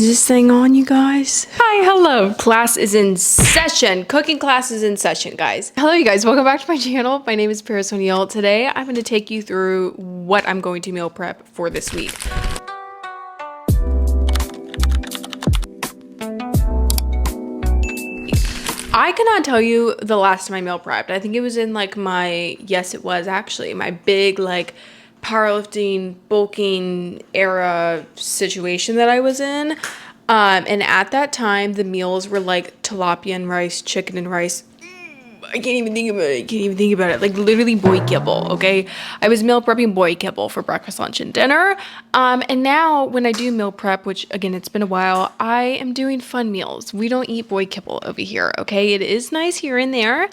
Is this thing on, you guys? Hi, hello. Class is in session. Cooking class is in session, guys. Hello, you guys. Welcome back to my channel. My name is Parisoneal. Today, I'm going to take you through what I'm going to meal prep for this week. I cannot tell you the last time I meal prepped. I think it was in like my, yes, it was actually my big like powerlifting, bulking era situation that I was in. And at that time, the meals were like tilapia and rice, chicken and rice. I can't even think about it. I can't even think about it. Like literally boy kibble, okay? I was meal prepping boy kibble for breakfast, lunch, and dinner. And now when I do meal prep, which again, it's been a while, I am doing fun meals. We don't eat boy kibble over here, okay? It is nice here and there,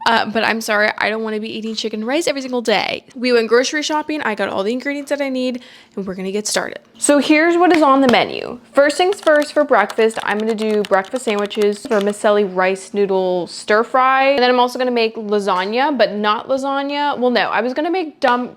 but I'm sorry, I don't want to be eating chicken and rice every single day. We went grocery shopping. I got all the ingredients that I need, and we're gonna get started. So here's what is on the menu. First things first, for breakfast, I'm gonna do breakfast sandwiches, vermicelli rice noodle stir fry, and then I'm also gonna make lasagna, but not lasagna. Well, no, I was gonna make jumbo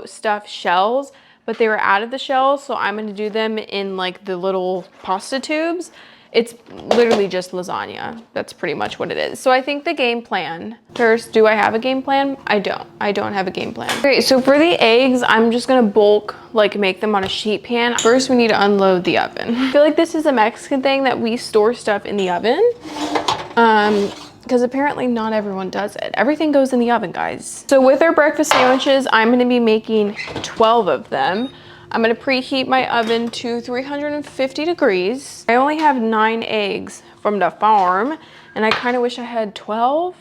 stuffed shells, but they were out of the shells, so I'm gonna do them in like the little pasta tubes. It's literally just lasagna. That's pretty much what it is. So I think the game plan, first, do I have a game plan? I don't have a game plan. Okay, so for the eggs, I'm just gonna bulk, like make them on a sheet pan. First, we need to unload the oven. I feel like this is a Mexican thing that we store stuff in the oven. Because apparently not everyone does it. Everything goes in the oven, guys. So with our breakfast sandwiches, I'm gonna be making 12 of them. I'm gonna preheat my oven to 350 degrees. I only have 9 eggs from the farm, and I kind of wish I had 12,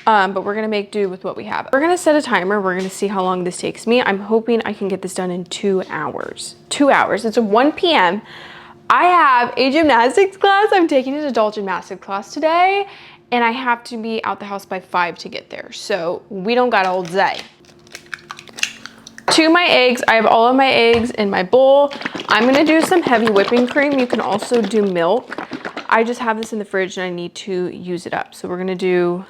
but we're gonna make do with what we have. We're gonna set a timer. We're gonna see how long this takes me. I'm hoping I can get this done in 2 hours. 2 hours, it's 1 p.m. I have a gymnastics class. I'm taking an adult gymnastics class today, and I have to be out the house by 5 to get there. So we don't got all day. To my eggs, I have all of my eggs in my bowl. I'm gonna do some heavy whipping cream. You can also do milk. I just have this in the fridge and I need to use it up. So we're gonna do,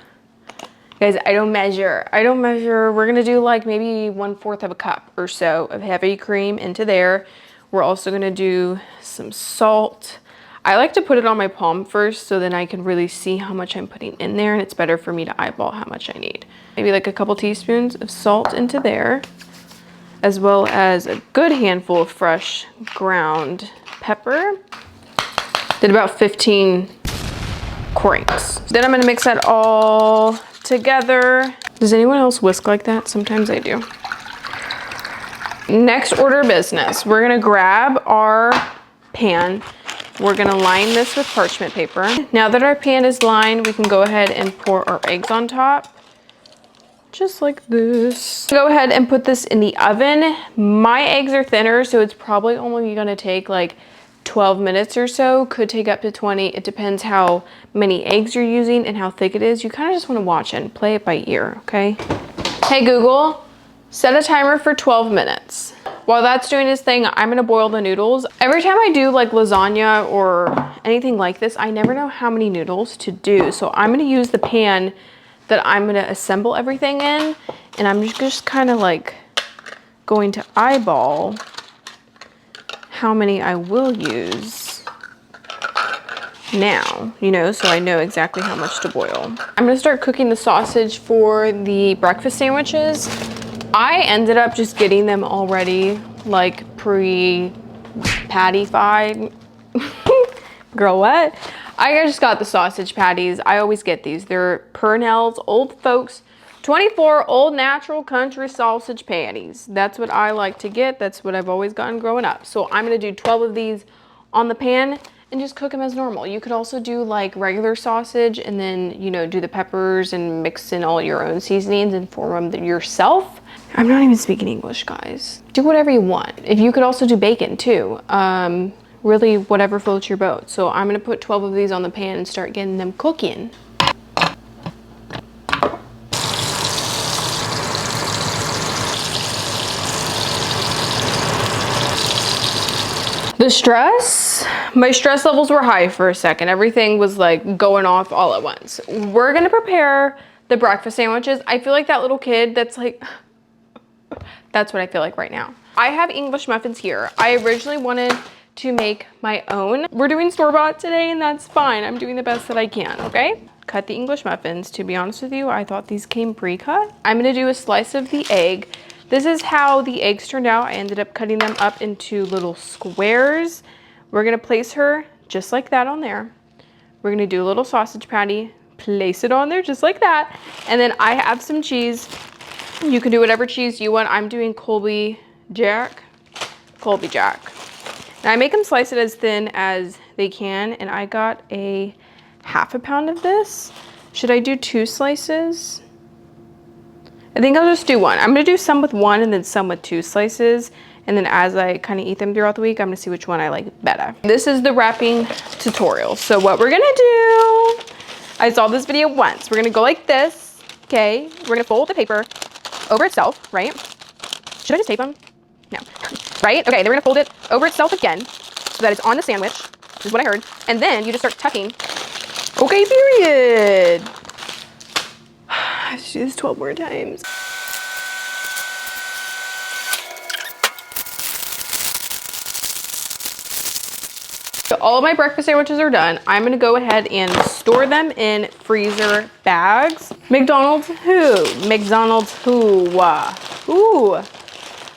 guys, I don't measure. We're gonna do like maybe 1/4 of a cup or so of heavy cream into there. We're also gonna do some salt. I like to put it on my palm first so then I can really see how much I'm putting in there, and it's better for me to eyeball how much I need. Maybe like a couple teaspoons of salt into there, as well as a good handful of fresh ground pepper. Did about 15 cranks. Then I'm gonna mix that all together. Does anyone else whisk like that? Sometimes I do. Next order of business, we're gonna grab our pan. We're gonna line this with parchment paper. Now that our pan is lined, we can go ahead and pour our eggs on top. Just like this. Go ahead and put this in the oven. My eggs are thinner, so it's probably only gonna take like 12 minutes or so. Could take up to 20. It depends how many eggs you're using and how thick it is. You kind of just wanna watch it and play it by ear, okay? Hey Google, set a timer for 12 minutes. While that's doing its thing, I'm gonna boil the noodles. Every time I do like lasagna or anything like this, I never know how many noodles to do. So I'm gonna use the pan that I'm gonna assemble everything in, and I'm just kind of like going to eyeball how many I will use now, you know, so I know exactly how much to boil. I'm gonna start cooking the sausage for the breakfast sandwiches. I ended up just getting them already like pre-patty-fied. Girl, what? I just got the sausage patties. I always get these. They're Purnell's Old Folks 24 Old Natural Country Sausage Patties. That's what I like to get. That's what I've always gotten growing up. So I'm gonna do 12 of these on the pan and just cook them as normal. You could also do like regular sausage and then, you know, do the peppers and mix in all your own seasonings and form them yourself. I'm not even speaking English, guys. Do whatever you want. If you could also do bacon too. Really whatever floats your boat. So I'm gonna put 12 of these on the pan and start getting them cooking. The stress, my stress levels were high for a second. Everything was like going off all at once. We're gonna prepare the breakfast sandwiches. I feel like that little kid that's like, that's what I feel like right now. I have English muffins here. I originally wanted to make my own. We're doing store-bought today, and that's fine. I'm doing the best that I can, okay? Cut the English muffins. To be honest with you, I thought these came pre-cut. I'm gonna do a slice of the egg. This is how the eggs turned out. I ended up cutting them up into little squares. We're gonna place her just like that on there. We're gonna do a little sausage patty, place it on there just like that. And then I have some cheese. You can do whatever cheese you want. I'm doing Colby Jack. Now I make them slice it as thin as they can, and I got a half a pound of this. Should I do 2 slices? I think I'll just do 1. I'm gonna do some with 1 and then some with 2 slices. And then as I kind of eat them throughout the week, I'm gonna see which one I like better. This is the wrapping tutorial. So what we're gonna do, I saw this video once. We're gonna go like this, okay? We're gonna fold the paper over itself, right? Should I just tape them? No. Right? Okay, then we're gonna fold it over itself again so that it's on the sandwich. This is what I heard. And then you just start tucking. Okay, period. I have to do this 12 more times. So all of my breakfast sandwiches are done. I'm gonna go ahead and store them in freezer bags. McDonald's who? McDonald's who? Ooh,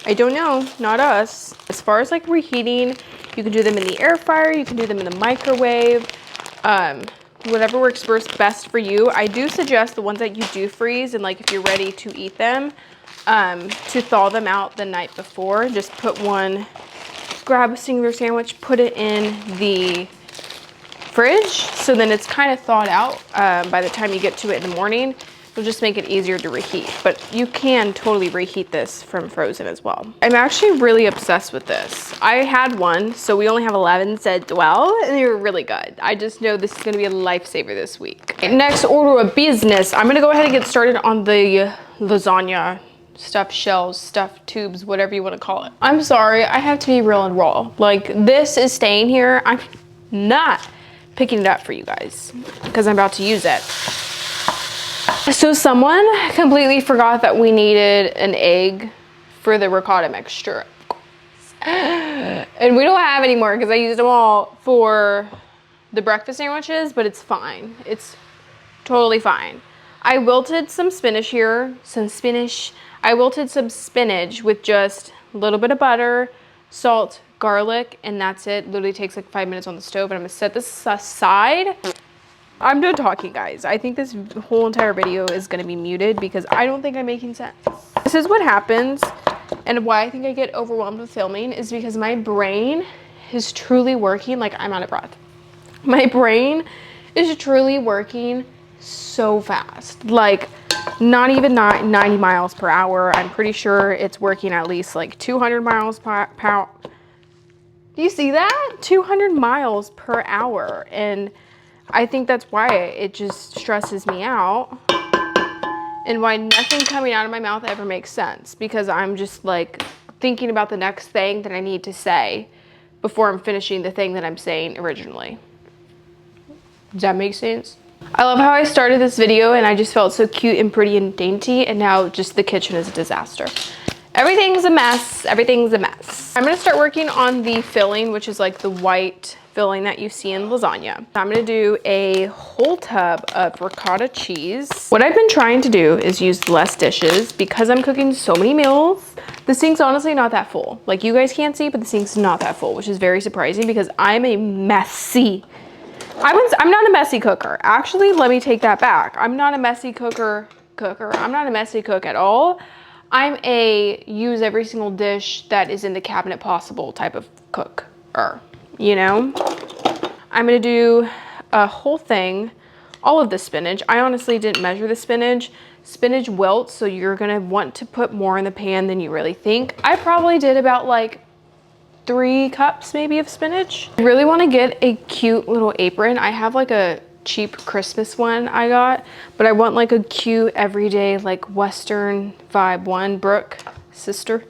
I don't know, not us. As far as like reheating, you can do them in the air fryer, you can do them in the microwave, whatever works best for you. I do suggest the ones that you do freeze and like if you're ready to eat them, to thaw them out the night before. Just put one, grab a singular sandwich, put it in the fridge so then it's kind of thawed out by the time you get to it in the morning. It'll just make it easier to reheat, but you can totally reheat this from frozen as well. I'm actually really obsessed with this. I had one, so we only have 11 said well, and they were really good. I just know this is gonna be a lifesaver this week. Next order of business, I'm gonna go ahead and get started on the lasagna. Stuffed shells, stuffed tubes, whatever you want to call it. I'm sorry, I have to be real and raw. Like, this is staying here. I'm not picking it up for you guys because I'm about to use it. So someone completely forgot that we needed an egg for the ricotta mixture. And we don't have any more because I used them all for the breakfast sandwiches, but it's fine. It's totally fine. I wilted some spinach here, I wilted some spinach with just a little bit of butter, salt, garlic, and that's it. Literally takes like 5 minutes on the stove, and I'm gonna set this aside. I'm done talking, guys. I think this whole entire video is gonna be muted because I don't think I'm making sense. This is what happens, and why I think I get overwhelmed with filming is because my brain is truly working like I'm out of breath. My brain is truly working so fast. Like, not even 90 miles per hour. I'm pretty sure it's working at least like 200 miles per hour. Do you see that? 200 miles per hour. And I think that's why it just stresses me out and why nothing coming out of my mouth ever makes sense, because I'm just like thinking about the next thing that I need to say before I'm finishing the thing that I'm saying originally. Does that make sense? I love how I started this video and I just felt so cute and pretty and dainty, and now just the kitchen is a disaster. Everything's a mess. Everything's a mess. I'm gonna start working on the filling, which is like the white filling that you see in lasagna. I'm gonna do a whole tub of ricotta cheese. What I've been trying to do is use less dishes because I'm cooking so many meals. The sink's honestly not that full. Like, you guys can't see, but the sink's not that full, which is very surprising because I'm a messy I'm not a messy cooker. Actually, let me take that back. I'm not a messy cooker. I'm not a messy cook at all. I'm a use every single dish that is in the cabinet possible type of cooker, you know? I'm gonna do a whole thing, all of the spinach. I honestly didn't measure the spinach. Spinach wilts, so you're gonna want to put more in the pan than you really think. I probably did about like 3 cups maybe of spinach. I really want to get a cute little apron. I have like a cheap Christmas one I got, but I want like a cute everyday like Western vibe one. Brooke, sister,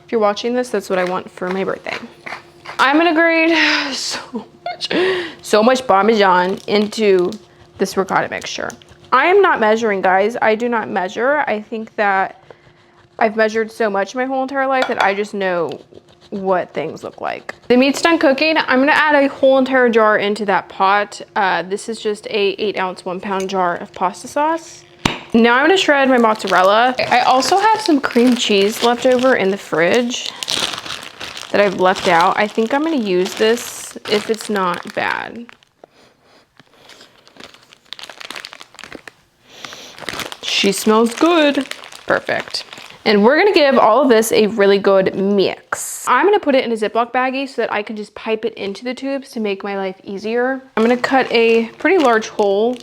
if you're watching this, that's what I want for my birthday. I'm gonna grate so much Parmesan into this ricotta mixture. I am not measuring, guys. I do not measure. I think that I've measured so much my whole entire life that I just know what things look like. The meat's done cooking. I'm gonna add a whole entire jar into that pot. This is just a 8 ounce, 1 pound jar of pasta sauce. Now I'm gonna shred my mozzarella. I also have some cream cheese left over in the fridge that I've left out. I think I'm gonna use this if it's not bad. She smells good. Perfect. And we're gonna give all of this a really good mix. I'm gonna put it in a Ziploc baggie so that I can just pipe it into the tubes to make my life easier. I'm gonna cut a pretty large hole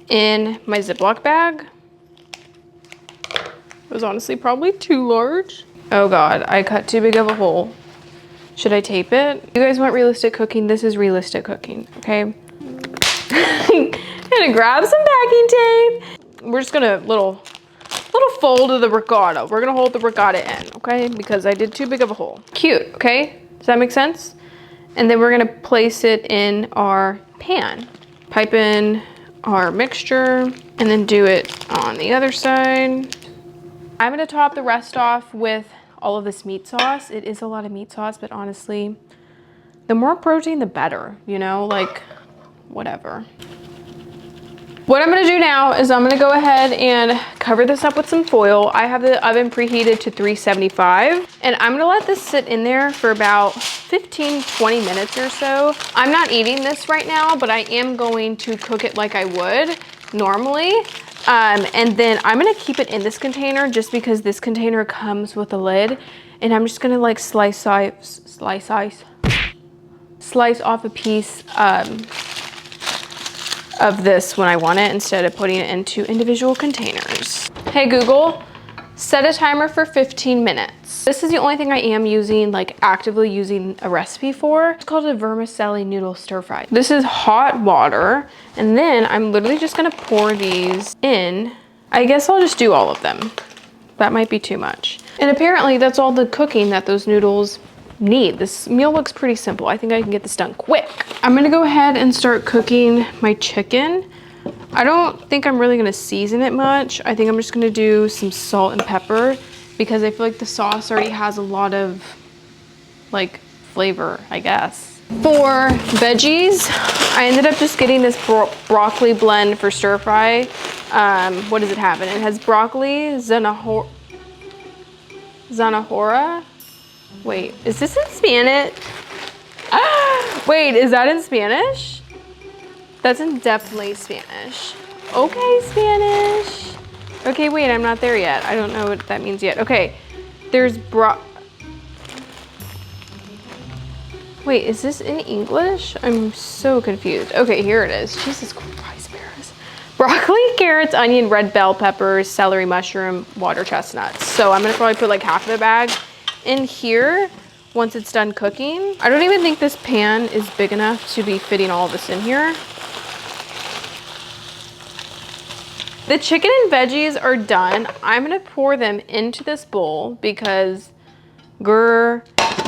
in my Ziploc bag. It was honestly probably too large. Oh God, I cut too big of a hole. Should I tape it? You guys want realistic cooking? This is realistic cooking, okay? I'm gonna grab some packing tape. We're just gonna little fold of the ricotta. We're gonna hold the ricotta in, okay? Because I did too big of a hole. Cute, okay? Does that make sense? And then we're gonna place it in our pan. Pipe in our mixture and then do it on the other side. I'm gonna top the rest off with all of this meat sauce. It is a lot of meat sauce, but honestly, the more protein, the better, you know, like whatever. What I'm gonna do now is I'm gonna go ahead and cover this up with some foil. I have the oven preheated to 375, and I'm gonna let this sit in there for about 15-20 minutes or so. I'm not eating this right now, but I am going to cook it like I would normally. And then I'm gonna keep it in this container just because this container comes with a lid, and I'm just gonna like slice off a piece of this when I want it instead of putting it into individual containers. Hey Google, set a timer for 15 minutes. This is the only thing I am using, like actively using a recipe for. It's called a vermicelli noodle stir fry. This is hot water, and then I'm literally just gonna pour these in. I guess I'll just do all of them. That might be too much. And apparently that's all the cooking that those noodles need. This meal looks pretty simple. I think I can get this done quick. I'm gonna go ahead and start cooking my chicken. I don't think I'm really gonna season it much. I think I'm just gonna do some salt and pepper because I feel like the sauce already has a lot of like flavor, I guess. For veggies, I ended up just getting this broccoli blend for stir fry. What does it have? And it has broccoli, zanahora. Wait, is this in Spanish? Wait, is that in Spanish? That's in definitely Spanish. Okay, Spanish. Okay, wait, I'm not there yet. I don't know what that means yet. Okay, there's Wait, is this in English? I'm so confused. Okay, here it is. Jesus Christ, Paris. Broccoli, carrots, onion, red bell peppers, celery, mushroom, water chestnuts. So I'm gonna probably put like half of the bag in here once it's done cooking. I don't even think this pan is big enough to be fitting all of this in here. The chicken and veggies are done. I'm gonna pour them into this bowl because,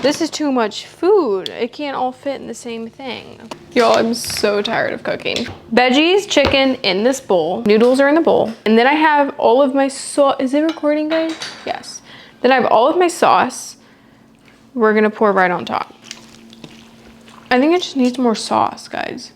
this is too much food. It can't all fit in the same thing. Y'all, I'm so tired of cooking. Veggies, chicken in this bowl. Noodles are in the bowl. And then I have all of my sauce. Is it recording, guys? Yes. Then I have all of my sauce. We're gonna pour right on top. I think it just needs more sauce, guys.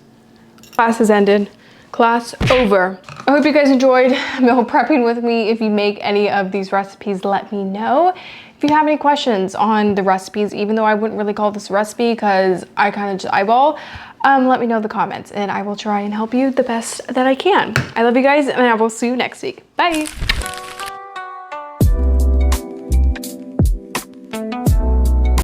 Class has ended. Class over. I hope you guys enjoyed meal prepping with me. If you make any of these recipes, let me know. If you have any questions on the recipes, even though I wouldn't really call this a recipe because I kind of just eyeball, let me know in the comments and I will try and help you the best that I can. I love you guys and I will see you next week. Bye.